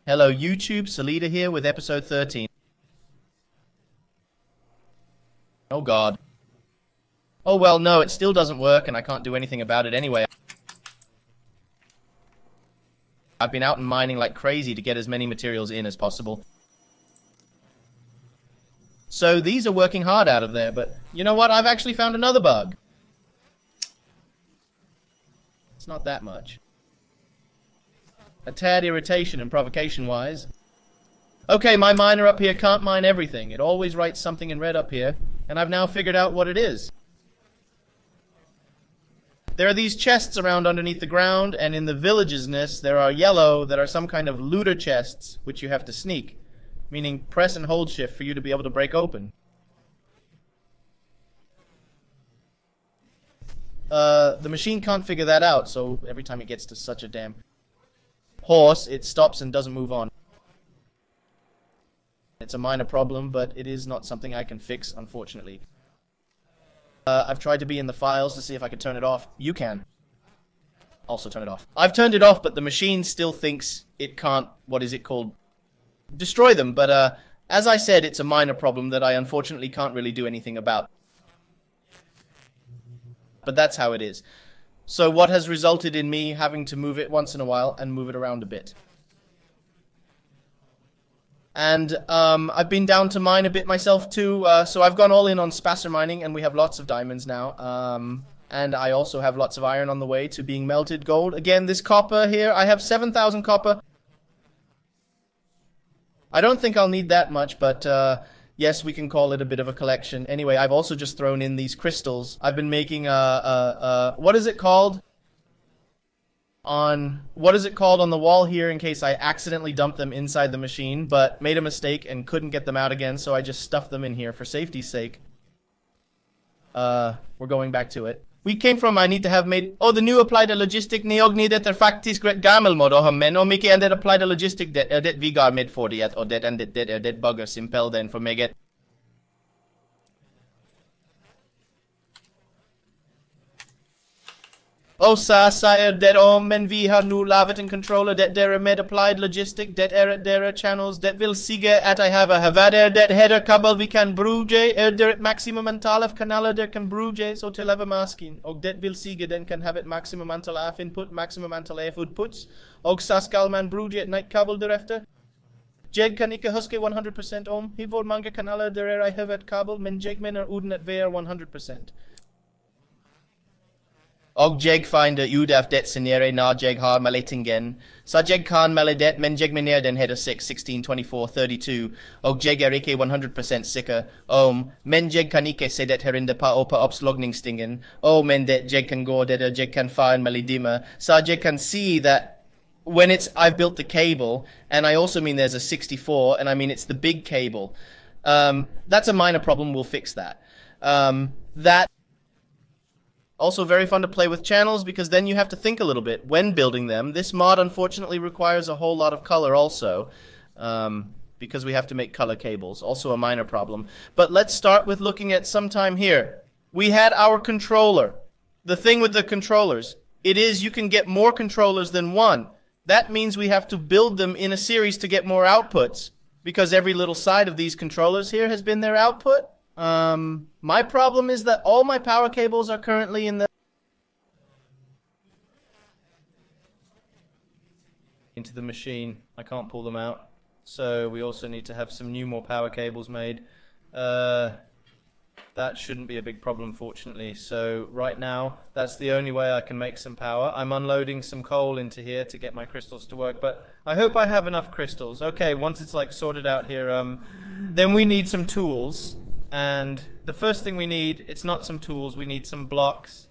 Hello YouTube, Solida here with episode 13. Oh god. Oh well, no, it still doesn't work and I can't do anything about it anyway. I've been out and mining like crazy to get as many materials in as possible. So these are working hard out of there, but you know what? I've actually found another bug. It's not that much. A tad irritation and provocation-wise. Okay, my miner up here can't mine everything. It always writes something in red up here, and I've now figured out what it is. There are these chests around underneath the ground, and in the village's nest there are yellow that are some kind of looter chests, which you have to sneak. Meaning press and hold shift for you to be able to break open. The machine can't figure that out, so every time it gets to such a damn horse, it stops and doesn't move on. It's a minor problem, but it is not something I can fix, unfortunately. I've tried to be in the files to see if I could turn it off. You can. Also turn it off. I've turned it off, but the machine still thinks it can't, what is it called? Destroy them, but as I said, it's a minor problem that I unfortunately can't really do anything about. But that's how it is. So what has resulted in me having to move it once in a while and move it around a bit. And I've been down to mine a bit myself too, so I've gone all in on spacer mining and we have lots of diamonds now. And I also have lots of iron on the way to being melted gold. Again, this copper here, I have 7,000 copper. I don't think I'll need that much, but yes, we can call it a bit of a collection. Anyway, I've also just thrown in these crystals. I've been making what is it called? What is it called on the wall here in case I accidentally dumped them inside the machine, but made a mistake and couldn't get them out again, so I just stuffed them in here for safety's sake. We're going back to it. We came from I need to have made the new applied a logistic neogni det faktiskt rätt gammal mod och men och mycket and det applied a logistic det vi gar med för det och det and det bugger simpel den för mig. Så säger det men vi har nu lavat en controller det där med applied logistic det är channels det vill säga att I have a havada det header kabel vi kan bruge det maximum antal av kanaler det kan bruge så till övermaskin och det vill säga den kan have ett maximum antal av input maximum antal av outputs och så ska man bruge ett night kabel därefter. Jag kan inte huska 100% om hur många kanaler där är I have ett kabel men jag menar utan att vara 100%. Og jeg finder ut av det senere når jeg har meldingen. Så jeg kan melde det, men jeg mener den heter 6, 16, 24, 32, og jeg er ikke 100% sikker om, men jeg kan ikke se det herinde på oppslagningsstingen, men det jeg kan gå det jeg kan find meldime, så jeg kan see that when I've built the cable, and I also mean there's a 64, and I mean it's the big cable. That's a minor problem, we'll fix that. Also very fun to play with channels because then you have to think a little bit when building them. This mod unfortunately requires a whole lot of color also, because we have to make color cables. Also a minor problem. But let's start with looking at some time here. We had our controller. The thing with the controllers, it is you can get more controllers than one. That means we have to build them in a series to get more outputs, because every little side of these controllers here has been their output. My problem is that all my power cables are currently into the machine. I can't pull them out. So we also need to have some more power cables made. That shouldn't be a big problem, fortunately. So right now, that's the only way I can make some power. I'm unloading some coal into here to get my crystals to work, but I hope I have enough crystals. Okay, once it's like sorted out here, then we need some tools. And the first thing we need, it's not some tools, we need some blocks.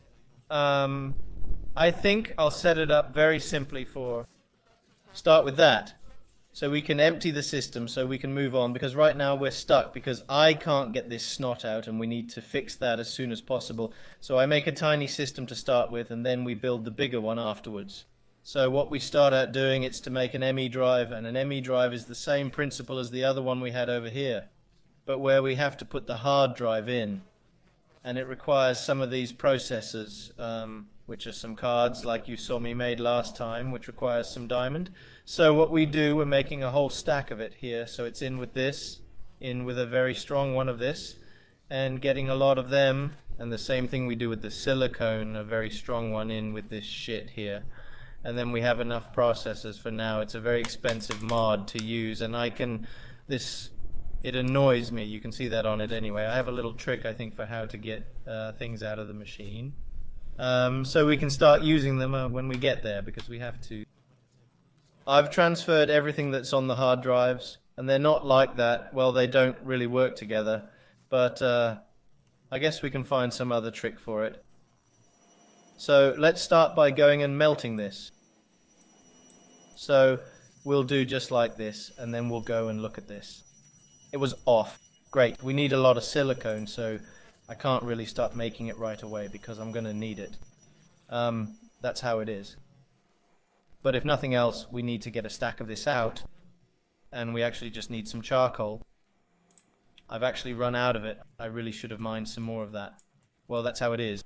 I think I'll set it up very simply start with that. So we can empty the system so we can move on, because right now we're stuck because I can't get this snot out and we need to fix that as soon as possible. So I make a tiny system to start with and then we build the bigger one afterwards. So what we start out doing, it's to make an ME drive, and an ME drive is the same principle as the other one we had over here, but where we have to put the hard drive in, and it requires some of these processors. which are some cards like you saw me made last time, which requires some diamond. So what we do, we're making a whole stack of it here. So it's in with this, in with a very strong one of this, and getting a lot of them. And the same thing we do with the silicone, a very strong one in with this shit here. And then we have enough processors for now. It's a very expensive mod to use, and it annoys me. You can see that on it anyway. I have a little trick, I think, for how to get things out of the machine. So we can start using them when we get there, because we have to. I've transferred everything that's on the hard drives, and they're not like that. Well, they don't really work together, but I guess we can find some other trick for it. So let's start by going and melting this. So we'll do just like this, and then we'll go and look at this. It was off. Great. We need a lot of silicone, so I can't really start making it right away because I'm going to need it. That's how it is. But if nothing else, we need to get a stack of this out, and we actually just need some charcoal. I've actually run out of it. I really should have mined some more of that. Well, that's how it is.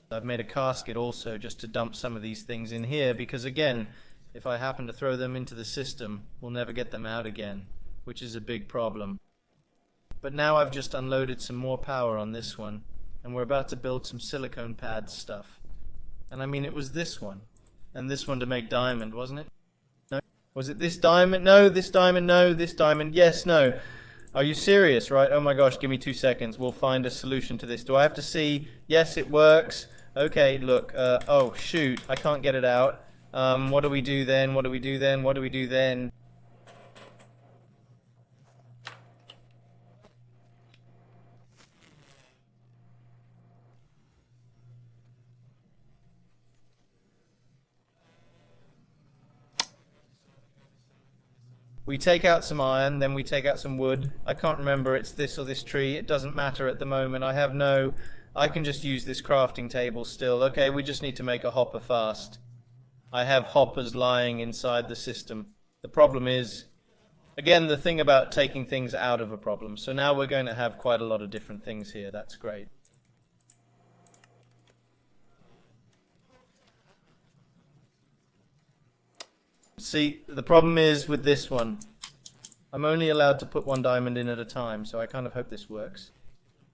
I've made a casket also just to dump some of these things in here, because again, if I happen to throw them into the system, we'll never get them out again, which is a big problem. But now I've just unloaded some more power on this one, and we're about to build some silicone pad stuff. And I mean, it was this one, and this one to make diamond, wasn't it? No? Was it this diamond? No, this diamond, no, this diamond, yes, no. Are you serious, right? Oh my gosh, give me 2 seconds. We'll find a solution to this. Do I have to see? Yes, it works. Okay, look. Oh, shoot. I can't get it out. What do we do then? What do we do then? What do we do then? We take out some iron, then we take out some wood. I can't remember, it's this or this tree. It doesn't matter at the moment. I can just use this crafting table still. Okay, we just need to make a hopper fast. I have hoppers lying inside the system. The problem is, again, the thing about taking things out of a problem. So now we're going to have quite a lot of different things here. That's great. See, the problem is with this one, I'm only allowed to put 1 diamond in at a time, so I kind of hope this works.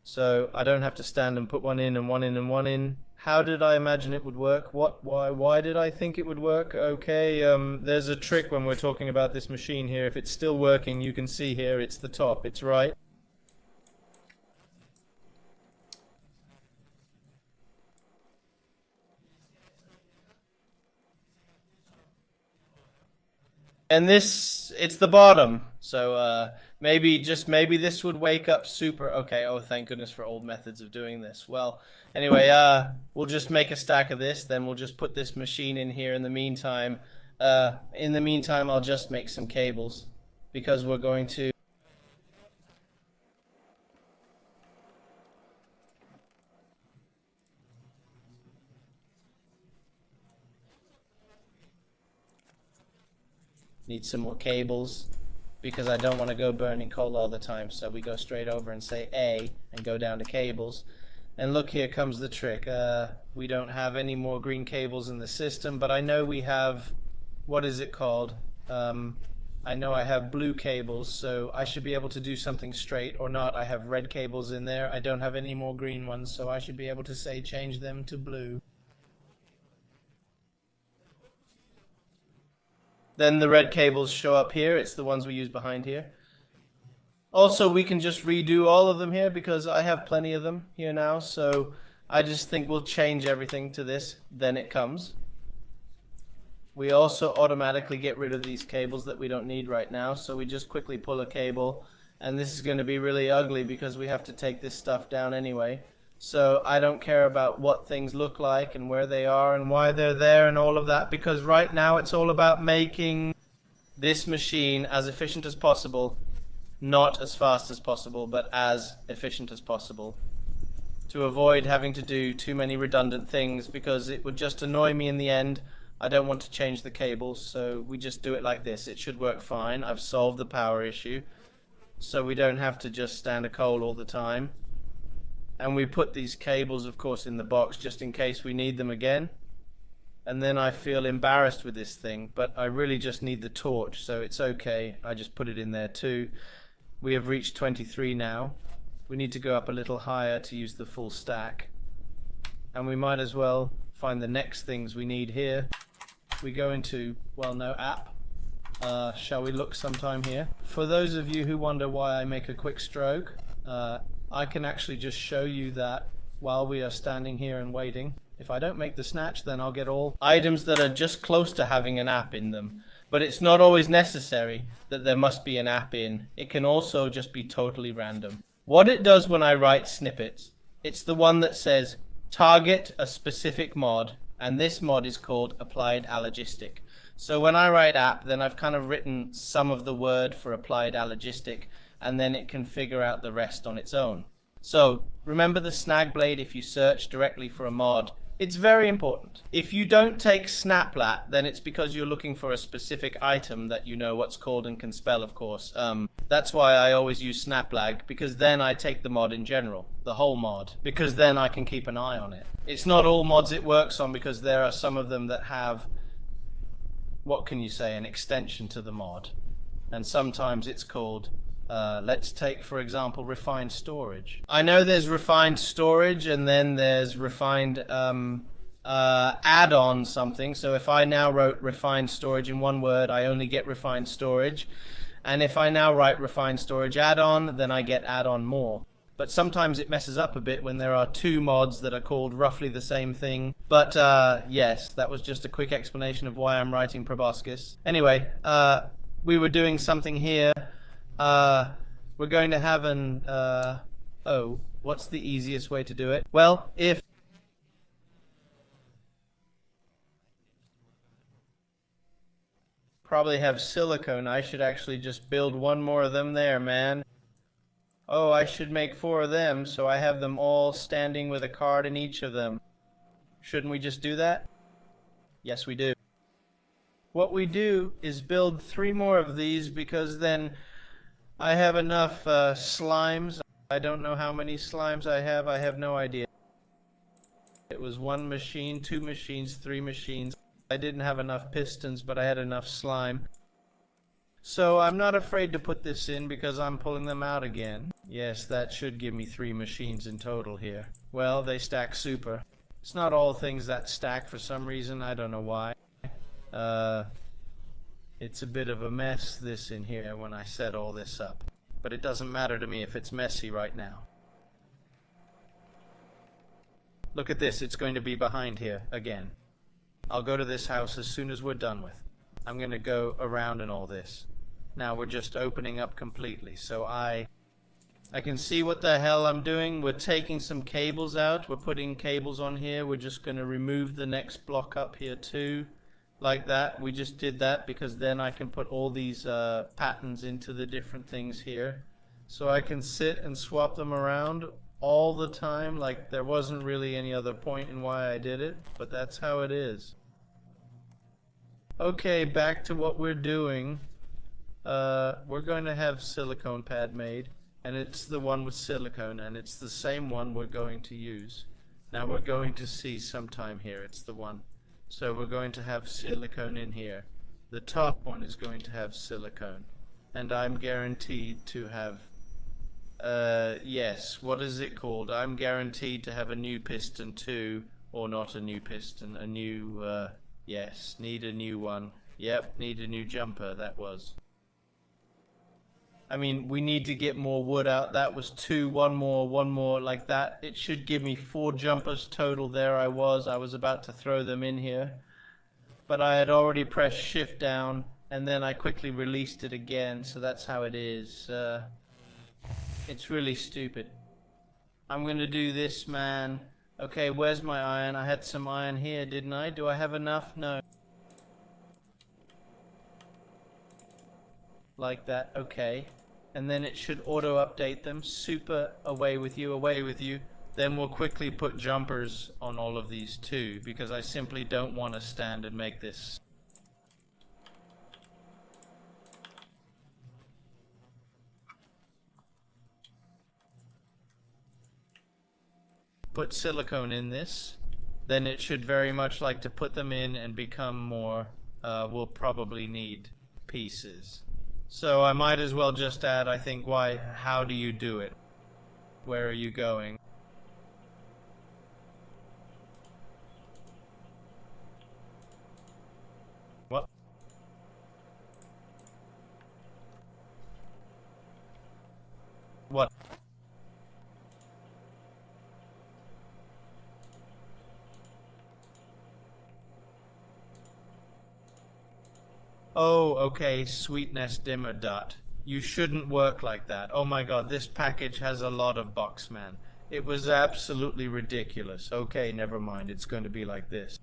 So I don't have to stand and put 1 in and 1 in and 1 in. How did I imagine it would work? Why did I think it would work? Okay, there's a trick when we're talking about this machine here. If it's still working, you can see here, it's the top, it's right. And this, it's the bottom. So maybe this would wake up super. Okay, oh thank goodness for old methods of doing this. Well, anyway, we'll just make a stack of this, then we'll just put this machine in here in the meantime. I'll just make some cables, because we're going to need some more cables, because I don't want to go burning coal all the time. So we go straight over and say A and go down to cables. And look, here comes the trick. We don't have any more green cables in the system, but I know we have, what is it called? I know I have blue cables, so I should be able to do something straight or not. I have red cables in there. I don't have any more green ones, so I should be able to say change them to blue. Then the red cables show up here. It's the ones we use behind here. Also, we can just redo all of them here, because I have plenty of them here now. So I just think we'll change everything to this. Then it comes. We also automatically get rid of these cables that we don't need right now. So we just quickly pull a cable. And this is going to be really ugly, because we have to take this stuff down anyway. So I don't care about what things look like and where they are and why they're there and all of that, because right now it's all about making this machine as efficient as possible, not as fast as possible, but as efficient as possible, to avoid having to do too many redundant things, because it would just annoy me in the end. I don't want to change the cables, so we just do it like this. It should work fine. I've solved the power issue, so we don't have to just stand a coal all the time. And we put these cables, of course, in the box just in case we need them again. And then I feel embarrassed with this thing, but I really just need the torch, so it's okay. I just put it in there too. We have reached 23 now. We need to go up a little higher to use the full stack. And we might as well find the next things we need here. We go into, well, no, app. Shall we look sometime here? For those of you who wonder why I make a quick stroke, I can actually just show you that while we are standing here and waiting. If I don't make the snatch, then I'll get all items that are just close to having an app in them. But it's not always necessary that there must be an app in. It can also just be totally random. What it does when I write snippets, it's the one that says target a specific mod, and this mod is called applied allogistic. So when I write app, then I've kind of written some of the word for applied allogistic, and then it can figure out the rest on its own. So remember the snag blade if you search directly for a mod. It's very important. If you don't take snaplat, then it's because you're looking for a specific item that you know what's called and can spell, of course. That's why I always use snaplag, because then I take the mod in general, the whole mod, because then I can keep an eye on it. It's not all mods it works on, because there are some of them that have, what can you say, an extension to the mod. And sometimes it's called, let's take, for example, refined storage. I know there's refined storage and then there's refined add-on something. So if I now wrote refined storage in one word, I only get refined storage. And if I now write refined storage add-on, then I get add-on more. But sometimes it messes up a bit when there are two mods that are called roughly the same thing. But yes, that was just a quick explanation of why I'm writing proboscis. Anyway, we were doing something here. We're going to have an, oh, what's the easiest way to do it? Well, if probably have silicone, I should actually just build one more of them there, man. Oh, I should make 4 of them, so I have them all standing with a card in each of them. Shouldn't we just do that? Yes, we do. What we do is build 3 more of these, because then I have enough slimes. I don't know how many slimes I have no idea. It was 1 machine, 2 machines, 3 machines. I didn't have enough pistons, but I had enough slime. So I'm not afraid to put this in because I'm pulling them out again. Yes, that should give me 3 machines in total here. Well, they stack super. It's not all things that stack for some reason, I don't know why. It's a bit of a mess, this in here, when I set all this up. But it doesn't matter to me if it's messy right now. Look at this, it's going to be behind here again. I'll go to this house as soon as we're done with. I'm going to go around and all this. Now we're just opening up completely, so I can see what the hell I'm doing. We're taking some cables out, we're putting cables on here, we're just going to remove the next block up here too. Like that. We just did that because then I can put all these patterns into the different things here. So I can sit and swap them around all the time. Like there wasn't really any other point in why I did it, but that's how it is. Okay, back to what we're doing. We're going to have silicone pad made, and it's the one with silicone, and it's the same one we're going to use. Now we're going to see sometime here, it's the one. So we're going to have silicone in here. The top one is going to have silicone. And I'm guaranteed to have, yes, what is it called? I'm guaranteed to have a new piston too, or not a new piston, a new, yes, need a new one. Yep, need a new jumper, that was. I mean, we need to get more wood out. That was 2, one more, like that. It should give me 4 jumpers total. There I was about to throw them in here. But I had already pressed shift down, and then I quickly released it again, so that's how it is. It's really stupid. I'm gonna do this, man. Okay, where's my iron? I had some iron here, didn't I? Do I have enough? No. Like that, okay. And then it should auto update them. Super, away with you, away with you. Then we'll quickly put jumpers on all of these too, because I simply don't want to stand and make this. put silicone in this, then it should very much like to put them in and become more. We'll probably need pieces. So I might as well just add, I think, how do you do it? Where are you going? What? What? Oh, okay, sweetness dimmer dot. You shouldn't work like that. Oh my god, this package has a lot of box, man. It was absolutely ridiculous. Okay, never mind. It's going to be like this.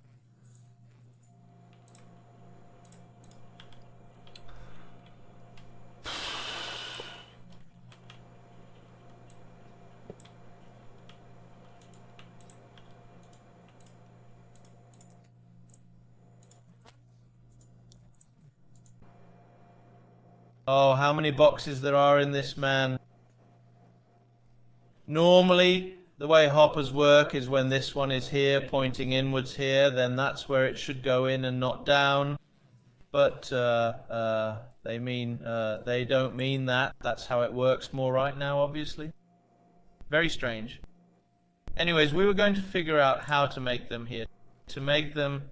Oh, how many boxes there are in this, man. Normally, the way hoppers work is when this one is here, pointing inwards here, then that's where it should go in and not down. But they don't mean that. That's how it works more right now, obviously. Very strange. Anyways, we were going to figure out how to make them here. To make them,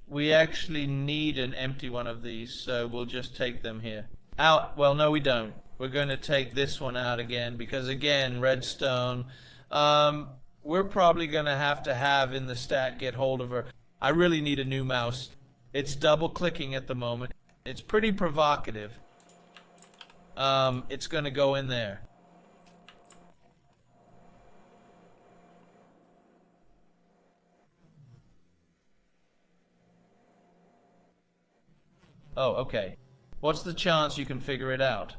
we actually need an empty one of these, so we'll just take them here. Out. Well, no, we don't. We're going to take this one out again, because again, redstone. We're probably going to have in the stack get hold of her. I really need a new mouse. It's double clicking at the moment. It's pretty provocative. It's going to go in there. Oh, okay. What's the chance you can figure it out?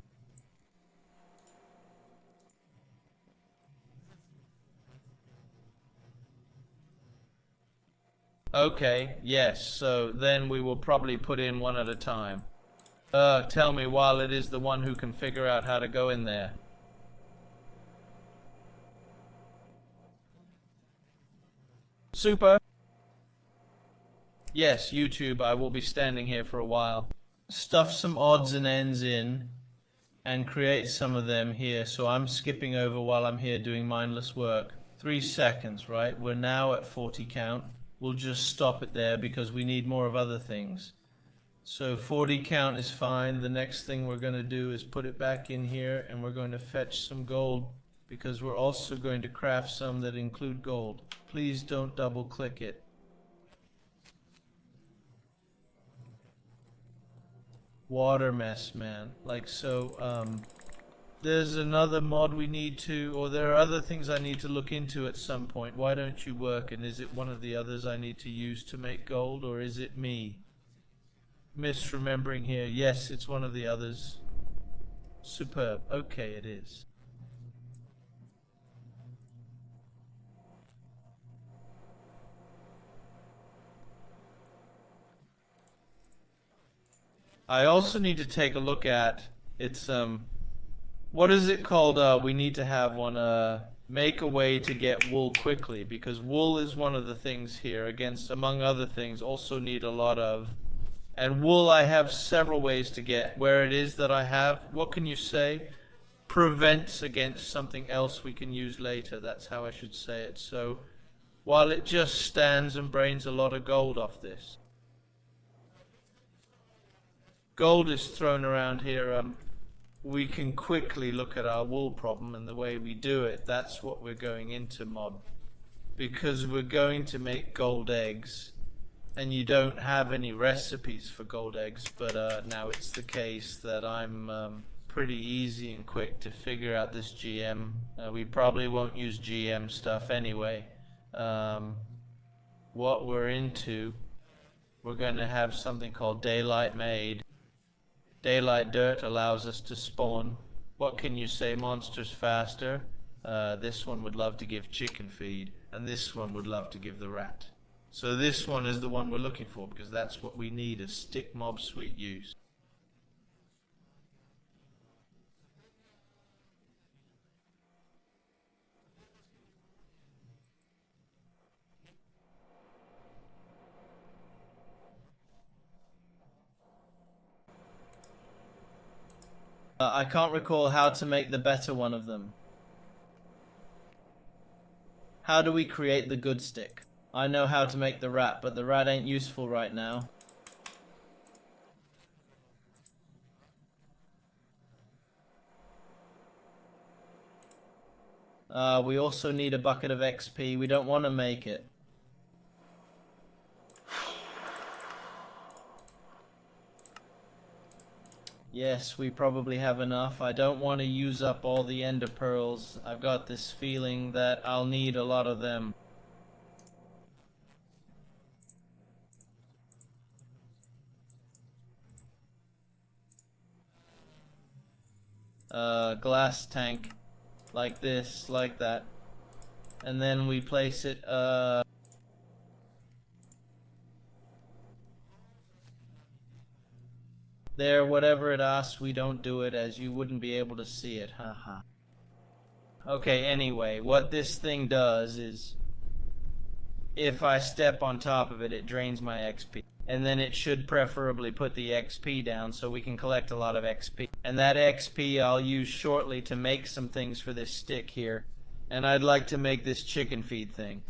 Okay, yes, so then we will probably put in one at a time. Tell me while it is the one who can figure out how to go in there. Super. Yes, YouTube, I will be standing here for a while. Stuff some odds and ends in and create some of them here. So I'm skipping over while I'm here doing mindless work. 3 seconds, right? We're now at 40 count. We'll just stop it there because we need more of other things. So 40 count is fine. The next thing we're going to do is put it back in here, and we're going to fetch some gold because we're also going to craft some that include gold. Please don't double click it. Water mess, man. Like so, there's another mod we need to, or there are other things I need to look into at some point. Why don't you work? And is it one of the others I need to use to make gold, or is it me? Misremembering here. Yes, it's one of the others. Superb. Okay, it is. I also need to take a look at it's what is it called? We need to have one make a way to get wool quickly, because wool is one of the things here against, among other things, also need a lot of. And wool I have several ways to get. Where it is that I have, what can you say? Prevents against something else we can use later. That's how I should say it. So while it just stands and brains a lot of gold off this. Gold is thrown around here. We can quickly look at our wool problem and the way we do it. That's what we're going into, mob. Because we're going to make gold eggs. And you don't have any recipes for gold eggs, but now it's the case that I'm pretty easy and quick to figure out this GM. We probably won't use GM stuff anyway. What we're into, we're going to have something called daylight made. Daylight dirt allows us to spawn, what can you say, monsters faster. This one would love to give chicken feed, and this one would love to give the rat. So this one is the one we're looking for, because that's what we need as stick mob sweet use. I can't recall how to make the better one of them. How do we create the good stick? I know how to make the rat, but the rat ain't useful right now. We also need a bucket of XP. We don't want to make it. Yes, we probably have enough. I don't want to use up all the ender pearls. I've got this feeling that I'll need a lot of them. Glass tank. Like this, like that. And then we place it, there, whatever it asks, we don't do it, as you wouldn't be able to see it, haha. Okay, anyway, what this thing does is, if I step on top of it, it drains my XP. And then it should preferably put the XP down so we can collect a lot of XP. And that XP I'll use shortly to make some things for this stick here. And I'd like to make this chicken feed thing.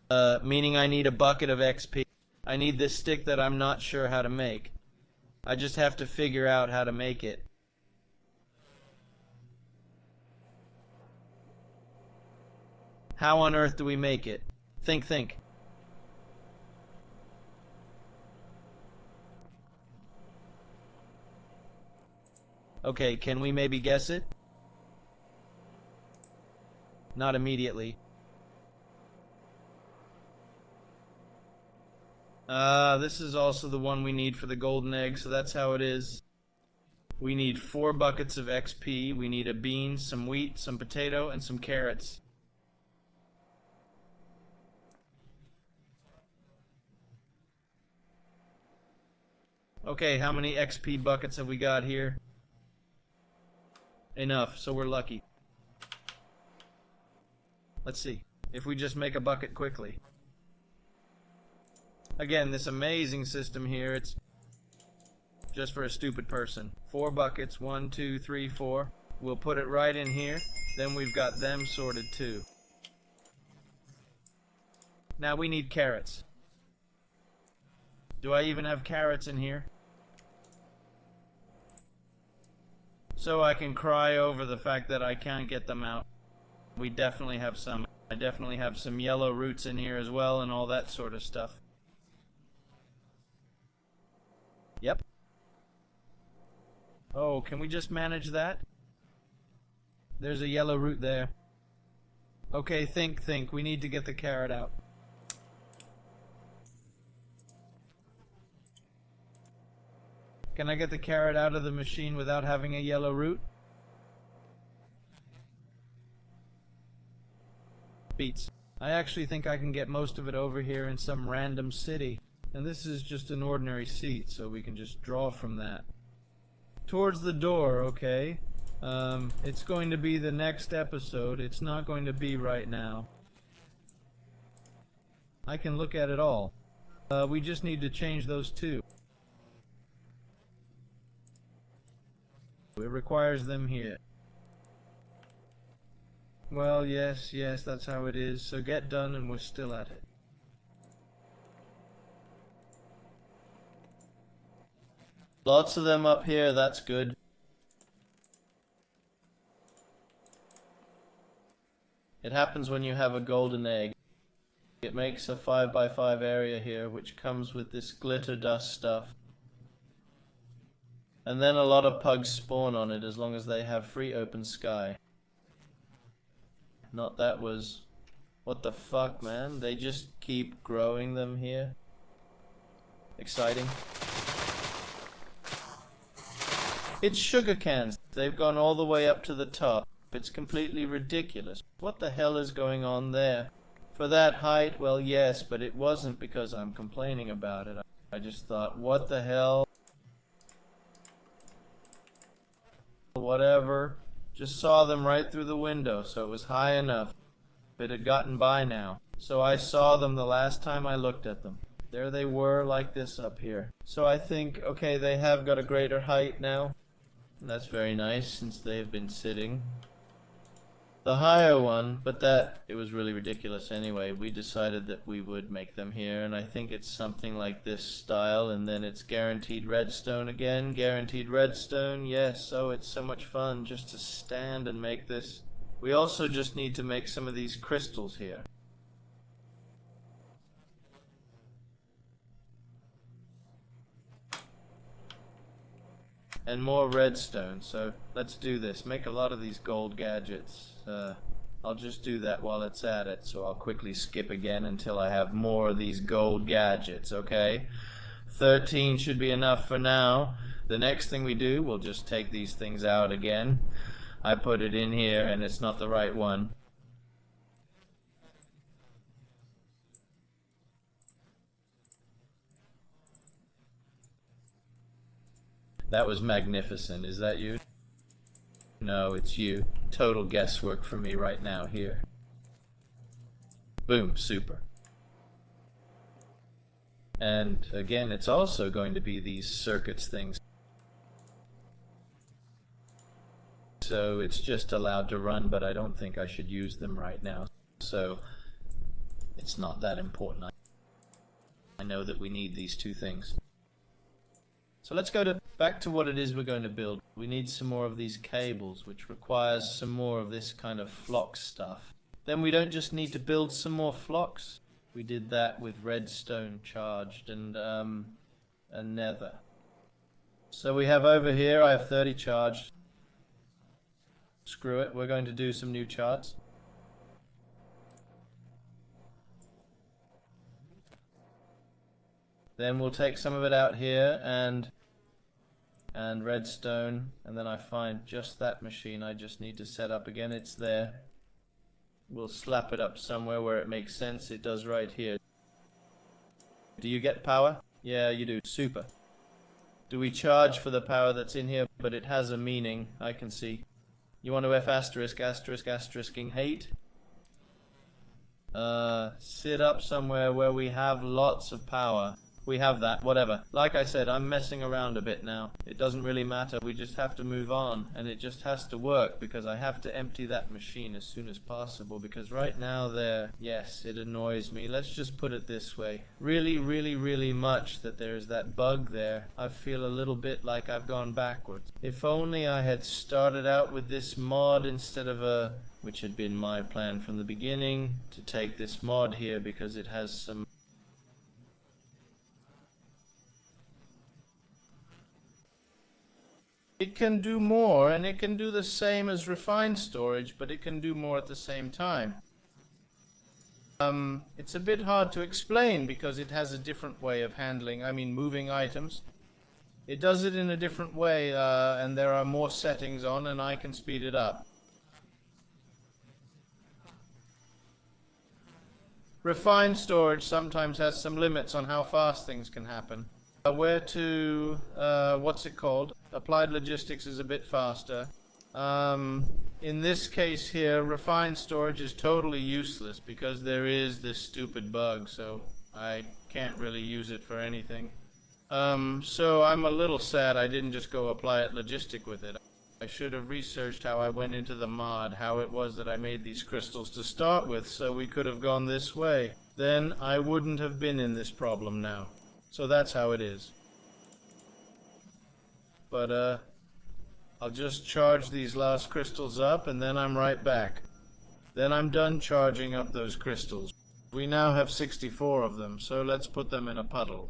Meaning I need a bucket of XP. I need this stick that I'm not sure how to make. I just have to figure out how to make it. How on earth do we make it? Think. Okay, can we maybe guess it? Not immediately. This is also the one we need for the golden egg, so that's how it is. We need 4 buckets of XP. We need a bean, some wheat, some potato, and some carrots. Okay, how many XP buckets have we got here? Enough, so we're lucky. Let's see if we just make a bucket quickly. Again, this amazing system here, it's just for a stupid person. 4 buckets, 1, 2, 3, 4. We'll put it right in here. Then we've got them sorted too. Now we need carrots. Do I even have carrots in here? So I can cry over the fact that I can't get them out. We definitely have some. I definitely have some yellow roots in here as well and all that sort of stuff. Yep. Oh, can we just manage that? There's a yellow root there. Okay, think. We need to get the carrot out. Can I get the carrot out of the machine without having a yellow root? Beats. I actually think I can get most of it over here in some random city. And this is just an ordinary seat, so we can just draw from that. Towards the door, okay. It's going to be the next episode. It's not going to be right now. I can look at it all. We just need to change those 2. It requires them here. Well, yes, that's how it is. So get done and we're still at it. Lots of them up here, that's good. It happens when you have a golden egg. It makes a 5x5 area here, which comes with this glitter dust stuff. And then a lot of pugs spawn on it as long as they have free open sky. Not that was... What the fuck, man? They just keep growing them here. Exciting. It's sugar cans. They've gone all the way up to the top. It's completely ridiculous. What the hell is going on there? For that height, well, yes, but it wasn't because I'm complaining about it. I just thought, what the hell? Whatever. Just saw them right through the window, so it was high enough. It had gotten by now. So I saw them the last time I looked at them. There they were, like this up here. So I think, okay, they have got a greater height now. That's very nice since they've been sitting. The higher one, but it was really ridiculous anyway. We decided that we would make them here, and I think it's something like this style, and then it's guaranteed redstone again. Guaranteed redstone, yes. Oh, it's so much fun just to stand and make this. We also just need to make some of these crystals here. And more redstone, so let's do this. Make a lot of these gold gadgets. I'll just do that while it's at it, so I'll quickly skip again until I have more of these gold gadgets, okay? 13 should be enough for now. The next thing we do, we'll just take these things out again. I put it in here and it's not the right one. That was magnificent. Is that you? No, it's you. Total guesswork for me right now here. Boom, super. And again, it's also going to be these circuits things. So it's just allowed to run, but I don't think I should use them right now. So it's not that important. I know that we need these two things. So let's go back to what it is we're going to build. We need some more of these cables, which requires some more of this kind of flock stuff. Then we don't just need to build some more flocks. We did that with redstone charged and nether. So we have over here, I have 30 charged. Screw it, we're going to do some new charts. Then we'll take some of it out here and redstone, and then I find just that machine I just need to set up again. It's there. We'll slap it up somewhere where it makes sense. It does right here. Do you get power? Yeah, you do. Super. Do we charge for the power that's in here? But it has a meaning, I can see. You want to F asterisk, asterisk, asterisking hate? Sit up somewhere where we have lots of power. We have that, whatever. Like I said, I'm messing around a bit now. It doesn't really matter. We just have to move on, and it just has to work because I have to empty that machine as soon as possible, because right now yes, it annoys me. Let's just put it this way. Really, really, really much that there's that bug there. I feel a little bit like I've gone backwards. If only I had started out with this mod instead of which had been my plan from the beginning, to take this mod here because it has some It can do more, and it can do the same as refined storage, but it can do more at the same time. It's a bit hard to explain because it has a different way of handling, moving items. It does it in a different way, and there are more settings on, and I can speed it up. Refined storage sometimes has some limits on how fast things can happen. What's it called? Applied logistics is a bit faster. In this case here, refined storage is totally useless because there is this stupid bug, so I can't really use it for anything. So I'm a little sad I didn't just go apply it logistic with it. I should have researched how I went into the mod, how it was that I made these crystals to start with, so we could have gone this way. Then I wouldn't have been in this problem now. So that's how it is. But I'll just charge these last crystals up and then I'm right back. Then I'm done charging up those crystals. We now have 64 of them, so let's put them in a puddle.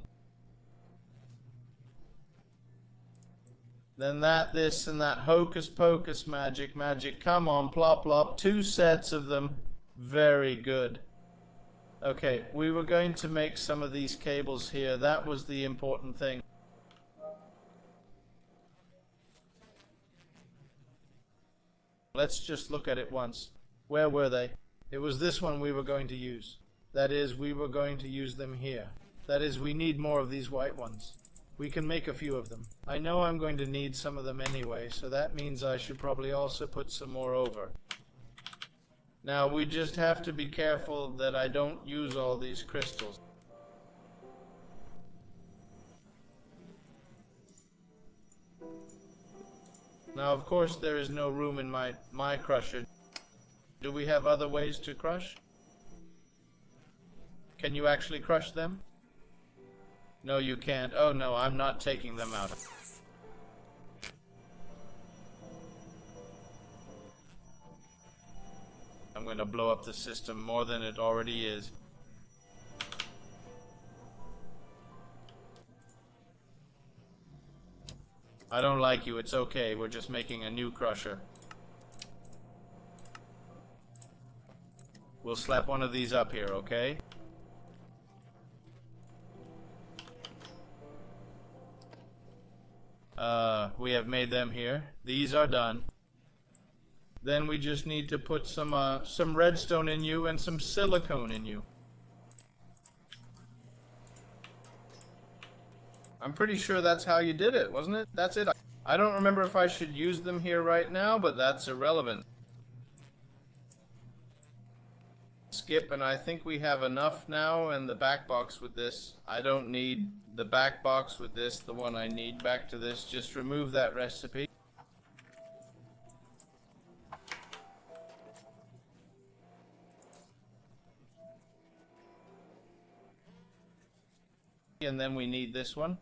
Then this and that hocus pocus magic, come on, plop plop, 2 sets of them. Very good. Okay, we were going to make some of these cables here. That was the important thing. Let's just look at it once. Where were they? It was this one we were going to use. That is, we were going to use them here. That is, we need more of these white ones. We can make a few of them. I know I'm going to need some of them anyway, so that means I should probably also put some more over. Now, we just have to be careful that I don't use all these crystals. Now, of course, there is no room in my crusher. Do we have other ways to crush? Can you actually crush them? No, you can't. Oh no, I'm not taking them out. I'm going to blow up the system more than it already is. I don't like you, it's okay, we're just making a new crusher. We'll slap one of these up here, okay? We have made them here. These are done. Then we just need to put some redstone in you and some silicone in you. I'm pretty sure that's how you did it, wasn't it? That's it. I don't remember if I should use them here right now, but that's irrelevant. Skip, and I think we have enough now, and the back box with this. I don't need the back box with this, the one I need back to this. Just remove that recipe. And then we need this one.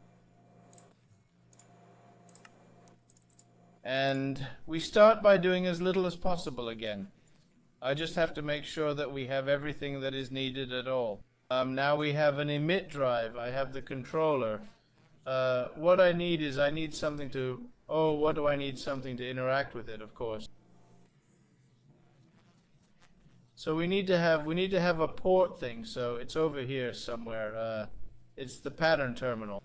And we start by doing as little as possible again. I just have to make sure that we have everything that is needed at all. Now we have an emit drive. I have the controller. What I need is I need something to... Oh, what do I need? Something to interact with it, of course. So we need to have a port thing. So it's over here somewhere. It's the pattern terminal.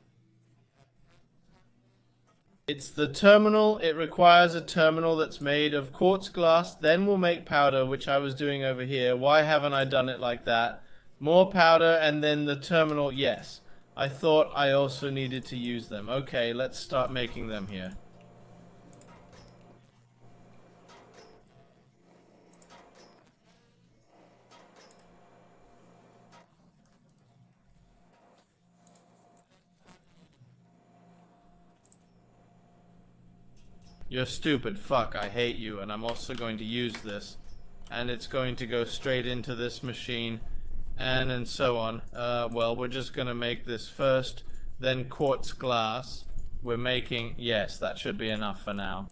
It's the terminal. It requires a terminal that's made of quartz glass. Then we'll make powder, which I was doing over here. Why haven't I done it like that? More powder and then the terminal. Yes. I thought I also needed to use them. Okay, let's start making them here. You're stupid, fuck, I hate you, and I'm also going to use this. And it's going to go straight into this machine, and so on. Well, we're just gonna make this first, then quartz glass. We're making, yes, that should be enough for now.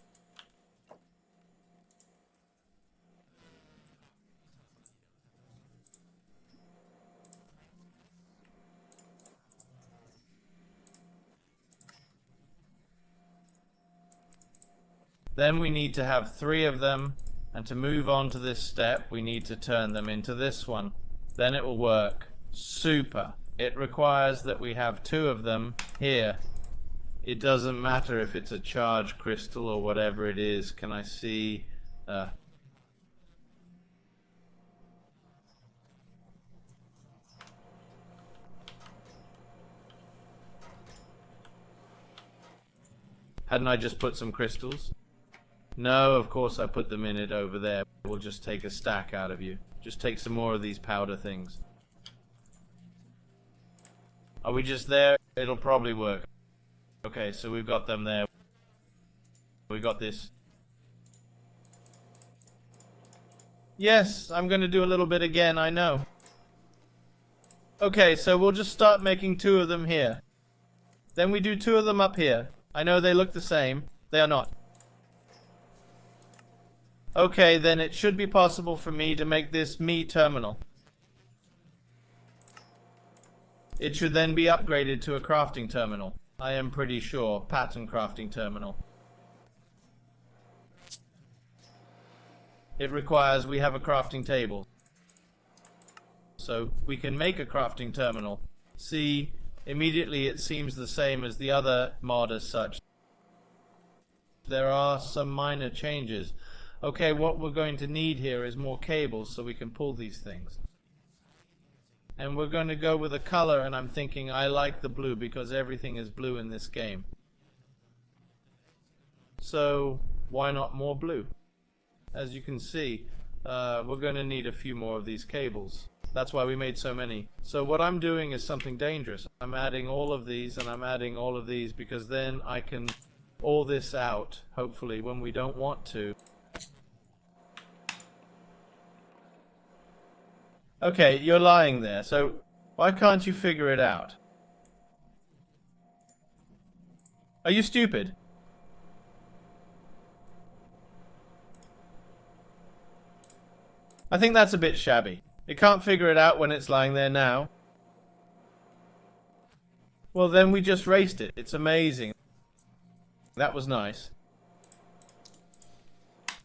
Then we need to have 3 of them, and to move on to this step, we need to turn them into this one. Then it will work. Super. It requires that we have 2 of them here. It doesn't matter if it's a charged crystal or whatever it is. Can I see? Hadn't I just put some crystals? No, of course I put them in it over there. We'll just take a stack out of you. Just take some more of these powder things. Are we just there? It'll probably work. Okay, so we've got them there. We got this. Yes, I'm going to do a little bit again, I know. Okay, so we'll just start making 2 of them here. Then we do 2 of them up here. I know they look the same. They are not. Okay, then it should be possible for me to make this me terminal. It should then be upgraded to a crafting terminal. I am pretty sure. Pattern crafting terminal. It requires we have a crafting table. So we can make a crafting terminal. See, immediately it seems the same as the other mod as such. There are some minor changes. Okay, what we're going to need here is more cables so we can pull these things. And we're going to go with a color, and I'm thinking I like the blue because everything is blue in this game. So why not more blue? As you can see, we're going to need a few more of these cables. That's why we made so many. So what I'm doing is something dangerous. I'm adding all of these and I'm adding all of these because then I can all this out, hopefully, when we don't want to. Okay, you're lying there, so why can't you figure it out? Are you stupid? I think that's a bit shabby. It can't figure it out when it's lying there now. Well, then we just raced it. It's amazing. That was nice.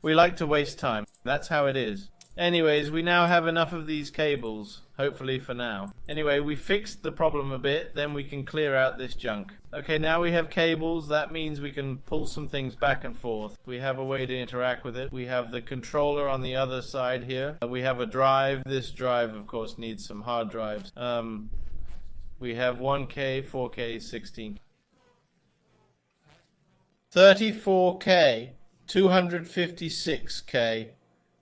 We like to waste time. That's how it is. Anyways, we now have enough of these cables. Hopefully for now. Anyway, we fixed the problem a bit. Then we can clear out this junk. Okay, now we have cables. That means we can pull some things back and forth. We have a way to interact with it. We have the controller on the other side here. We have a drive. This drive, of course, needs some hard drives. We have 1K, 4K, 16. 34K, 256K.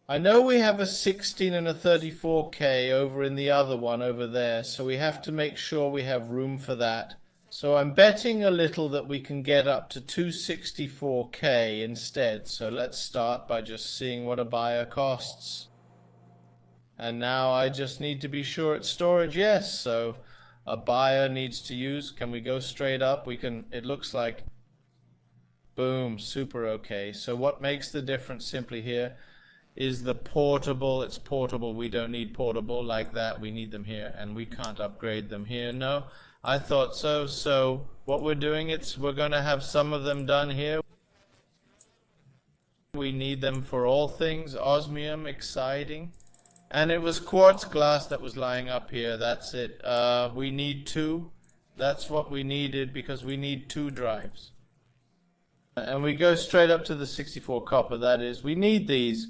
I know we have a 16 and a 34K over in the other one over there, so we have to make sure we have room for that. So I'm betting a little that we can get up to 264K instead. So let's start by just seeing what a buyer costs. And now I just need to be sure it's storage. Yes, so a buyer needs to use. Can we go straight up? We can. It looks like. Boom, super okay. So what makes the difference simply here is the portable. It's portable. We don't need portable like that. We need them here, and we can't upgrade them here. No, I thought so. So what we're doing, we're going to have some of them done here. We need them for all things. Osmium, exciting. And it was quartz glass that was lying up here. That's it. We need 2. That's what we needed because we need 2 drives. And we go straight up to the 64 copper. That is, we need these.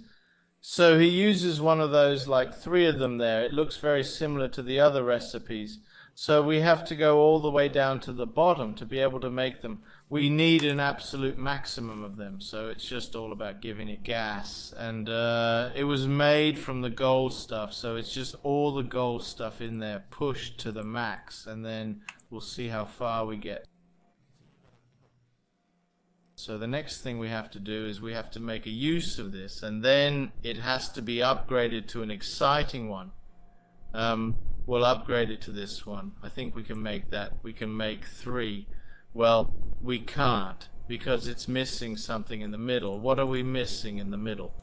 So he uses one of those, like 3 of them there. It looks very similar to the other recipes. So we have to go all the way down to the bottom to be able to make them. We need an absolute maximum of them. So it's just all about giving it gas. And it was made from the gold stuff. So it's just all the gold stuff in there pushed to the max. And then we'll see how far we get. So the next thing we have to do is we have to make a use of this, and then it has to be upgraded to an exciting one. We'll upgrade it to this one. I think we can make that. We can make 3. Well, we can't because it's missing something in the middle. What are we missing in the middle?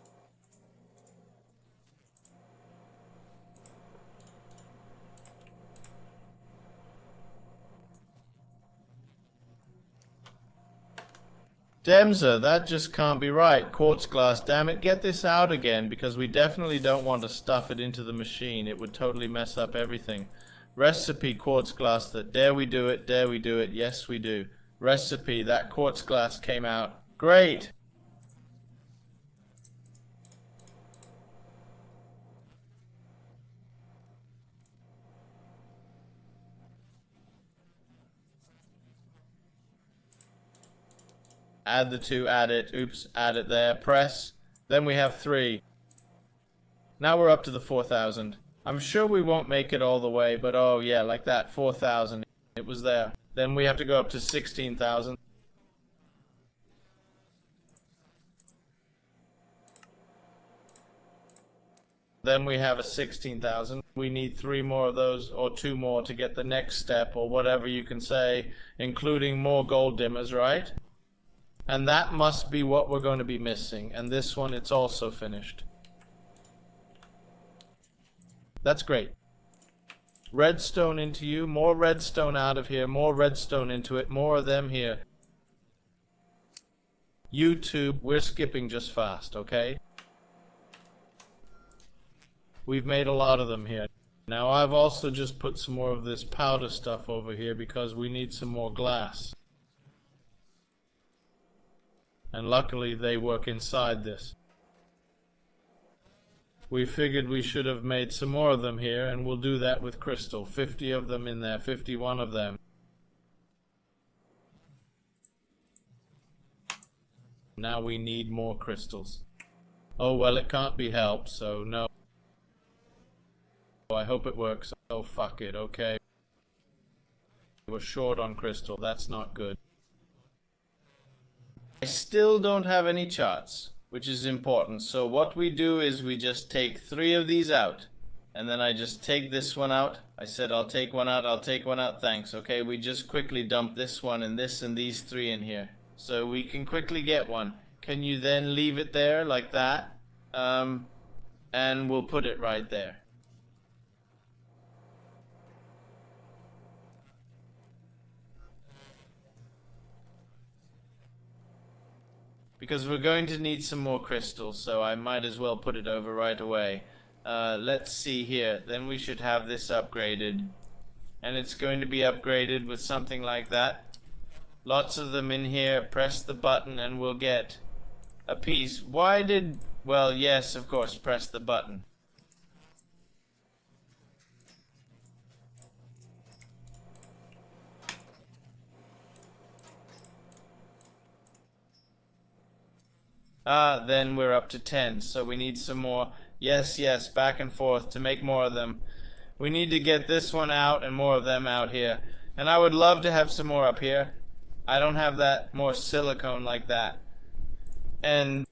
Demza, that just can't be right. Quartz glass, damn it. Get this out again, because we definitely don't want to stuff it into the machine. It would totally mess up everything. Recipe, quartz glass, that dare we do it, dare we do it, yes we do. Recipe, that quartz glass came out. Great! Add the 2, add it, oops, add it there, press. Then we have 3. Now we're up to the 4,000. I'm sure we won't make it all the way, but oh yeah, like that, 4,000. It was there. Then we have to go up to 16,000. Then we have a 16,000. We need 3 more of those, or 2 more to get the next step, or whatever you can say, including more gold dimmers, right? And that must be what we're going to be missing. And this one, it's also finished. That's great. Redstone into you. More redstone out of here. More redstone into it. More of them here. YouTube, we're skipping just fast, okay? We've made a lot of them here. Now I've also just put some more of this powder stuff over here because we need some more glass. And luckily they work inside this. We figured we should have made some more of them here, and we'll do that with crystal. 50 of them in there, 51 of them. Now we need more crystals. Oh well, it can't be helped, so no. I hope it works. Oh fuck it, okay. We're short on crystal, that's not good. I still don't have any charts, which is important. So what we do is we just take 3 of these out. And then I just take this one out. I said I'll take one out, I'll take one out, thanks. Okay, we just quickly dump this one and this and these 3 in here. So we can quickly get one. Can you then leave it there like that? And we'll put it right there. Because we're going to need some more crystals, so I might as well put it over right away. Let's see here. Then we should have this upgraded. And it's going to be upgraded with something like that. Lots of them in here. Press the button and we'll get a piece. Why did... Well, yes, of course, press the button. Then we're up to 10, so we need some more. Yes, yes, back and forth to make more of them. We need to get this one out and more of them out here. And I would love to have some more up here. I don't have that more silicone like that. And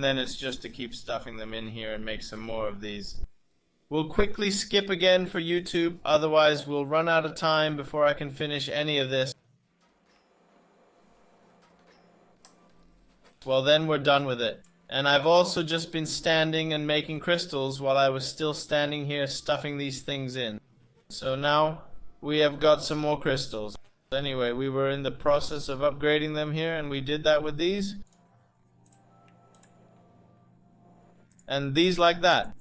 then it's just to keep stuffing them in here and make some more of these. We'll quickly skip again for YouTube, otherwise we'll run out of time before I can finish any of this. Well, then we're done with it. And I've also just been standing and making crystals while I was still standing here stuffing these things in. So now we have got some more crystals. Anyway, we were in the process of upgrading them here, and we did that with these. And these like that.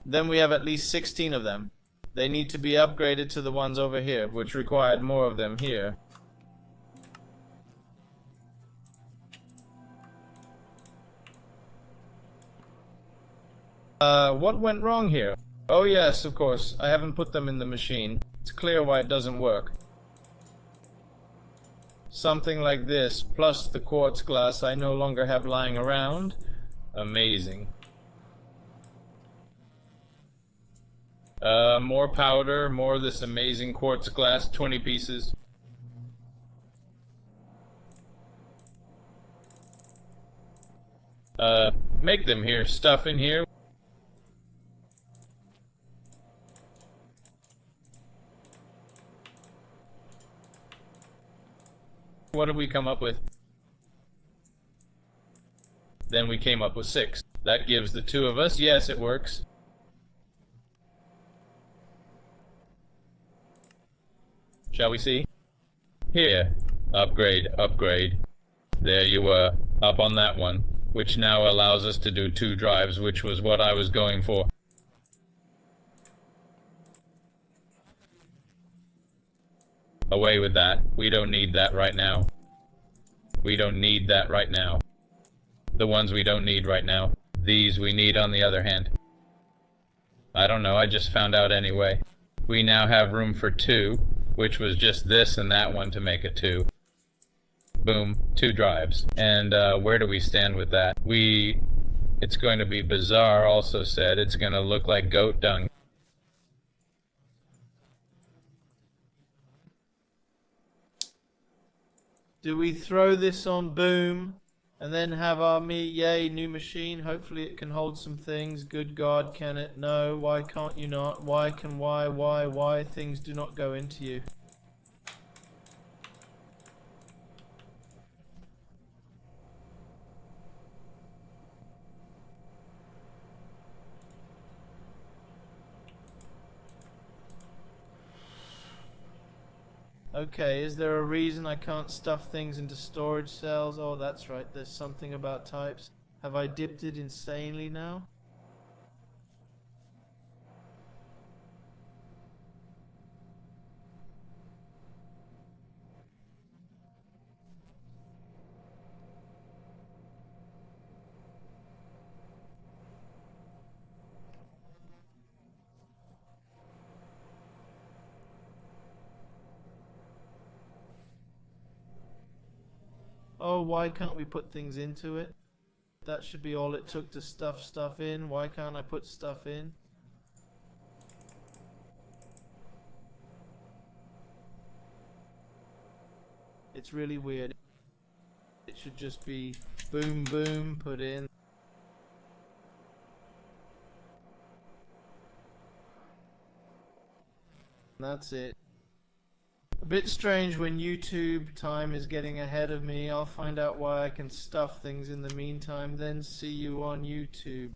Then we have at least 16 of them. They need to be upgraded to the ones over here, which required more of them here. What went wrong here? Oh yes, of course, I haven't put them in the machine. It's clear why it doesn't work. Something like this, plus the quartz glass I no longer have lying around. Amazing. More powder, more of this amazing quartz glass, 20 pieces. Make them here, stuff in here. What did we come up with? Then we came up with 6. That gives the 2 of us. Yes, it works. Shall we see? Here. Upgrade, upgrade. There you were, up on that one, which now allows us to do 2 drives, which was what I was going for. Away with that. We don't need that right now. We don't need that right now. The ones we don't need right now. These we need on the other hand. I don't know, I just found out anyway. We now have room for 2, which was just this and that one to make a 2. Boom, 2 drives. And where do we stand with that? It's going to be bizarre, also said. It's going to look like goat dung. Do we throw this on boom and then have our meat? Yay, new machine. Hopefully it can hold some things. Good God, can it? No, why can't you not? Why things do not go into you? Okay, is there a reason I can't stuff things into storage cells? Oh, that's right, there's something about types. Have I dipped it insanely now? Oh, why can't we put things into it? That should be all it took to stuff stuff in. Why can't I put stuff in? It's really weird. It should just be boom boom put in. That's it. A bit strange when YouTube time is getting ahead of me. I'll find out why I can stuff things in the meantime, then see you on YouTube.